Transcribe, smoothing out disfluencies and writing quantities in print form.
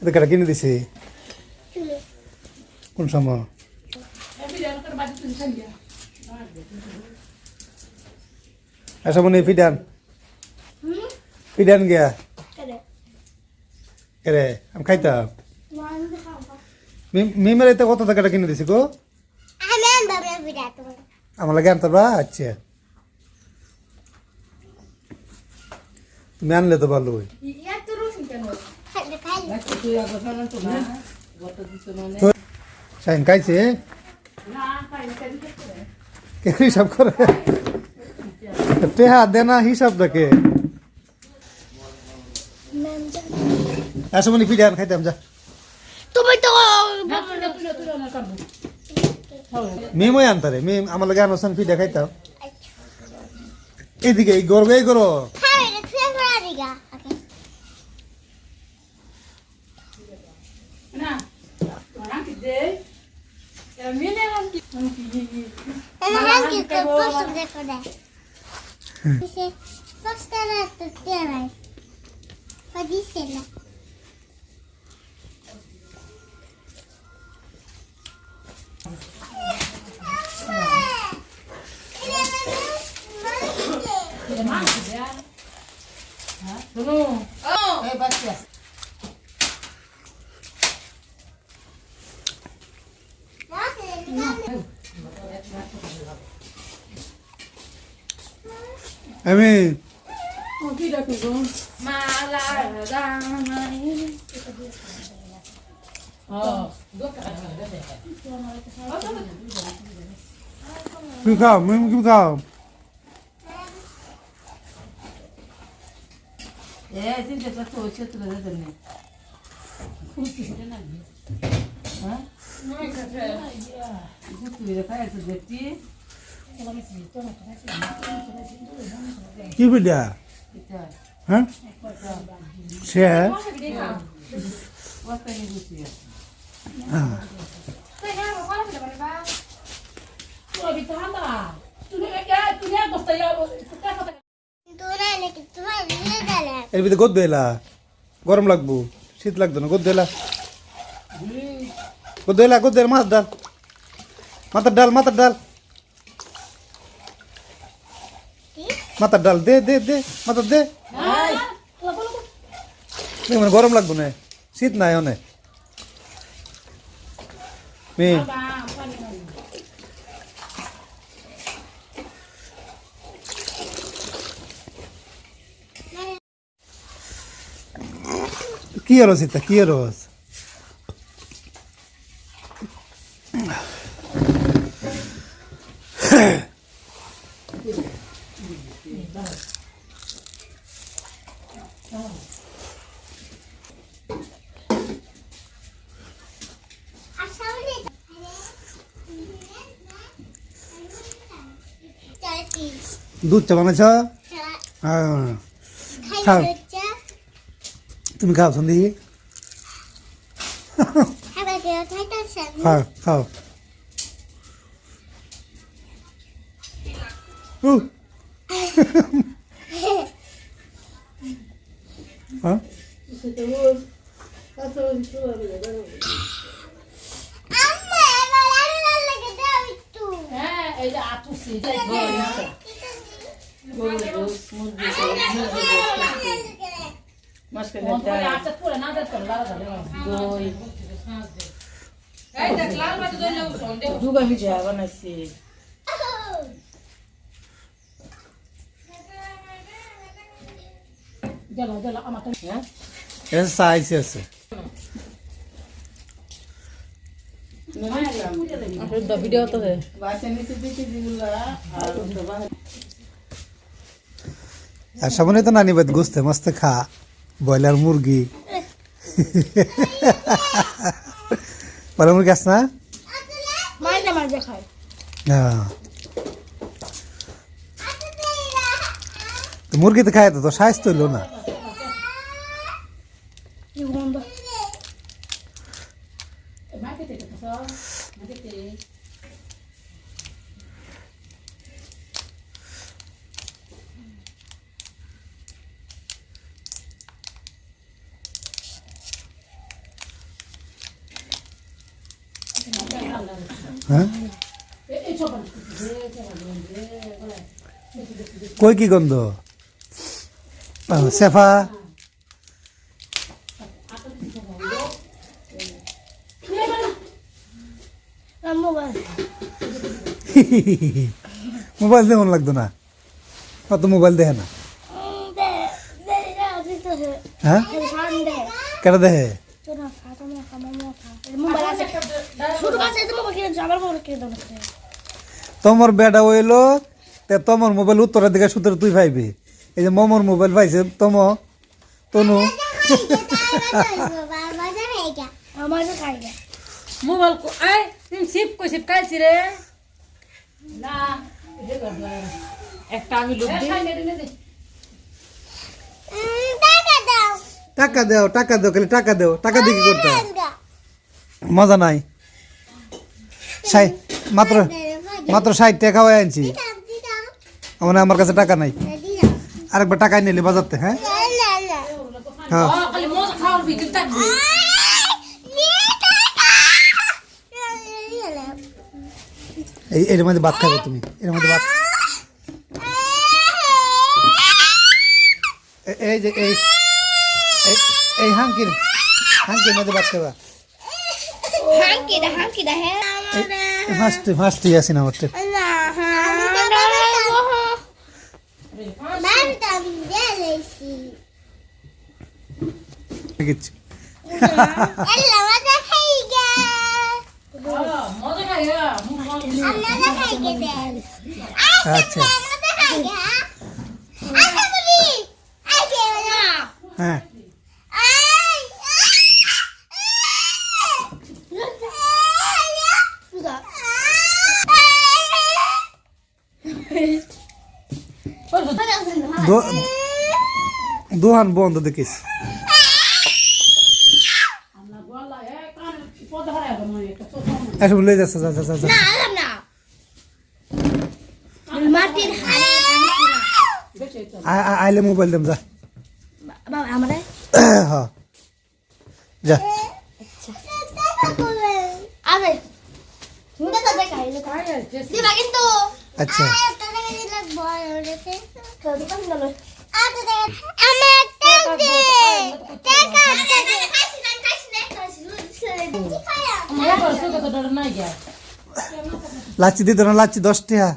এটা কাটা কিনে দিছে কোন সময় আচ্ছা মনে ফিডান ফিডান গিয়া রে আমি খাইতাম মিমের এতে কত টাকাটা কিনে দিছি গো আমার লাগে আনতে বা আচ্ছা তুমি আনলে তো ভালো শাইন খাইছে কে হিসাব করে টেহা দেনা হিসাব দেখে আসো মনে ফিডান খাইতাম যা তুমি তো মেমই আনতারে মেম আমার লাগে আনোসান ফিডা খাইতাম এদিকে এই গরো এই গরো আমি কি খাও মিম কি খাও কি বিদ্যা হ্যাঁ সে এর ভিতরে গদ দেলা গরম লাগবো শীত লাগতো না গদ দেলা গদ দেলা মাথার ডাল মাথার ডাল মাথার ডাল দে দে দে মাথার দে মানে গরম লাগবো না শীত নাই অনেক মেয়ে কি হলো সীতা কি হলো দুধ চা বানাইছ খাও তুমি খাও সন্ধি খাও খাও হ্যাঁ সাইজ আছে ভিডিও তো है আর সামনে তো নানি বাদ গোস্তে মস্ত খা ব্রয়লার মুরগি ব্রয়লার মুরগি আছে না মাঝে মাঝে খায় হ্যাঁ তো মুরগি তো খায় তো স্বাস্থ্য হইলো না হ্যাঁ কই কি গন্ধ সেফা মোবাইল মোবাইল দেখুন লাগতো না অত মোবাইল দেখে না হ্যাঁ কেটা দেখে তোমার বেটা হইলো তে তোমার মোবাইল উত্তরের দিকে সুতরে তুই পাইবি এই যে মমর মোবাইল পাইছে তনু মোবাইল আই তুমি সিপ কই সিপ কাইছি রে না একটা আমি লুক দিই টাকা দাও খালি টাকা দাও টাকা দিয়ে কি করতে হয়? মজা নাই মাত্র 60 টাকা হয়ে আনছি আমার কাছে টাকা নাই আরেকবার টাকা নিলে বাজারতে হ্যাঁ হ্যাঁ খালি মজা খাওয়ার বিকেল থাকবে এর মধ্যে ভাত খাবে তুমি এর মধ্যে ভাত এই যে এই হাঙ্কির মধ্যে ভাত খাবা ফার্স্টে আসি না আমার আচ্ছা হ্যাঁ দোহান বন্ধ দেখিস এসব লয়ে যাচ্ছে যা আইলে মোবাইল দেম যা হ্যাঁ যা আচ্ছা লাচ্ছি দিত না লাচ্ছি 10 টাকা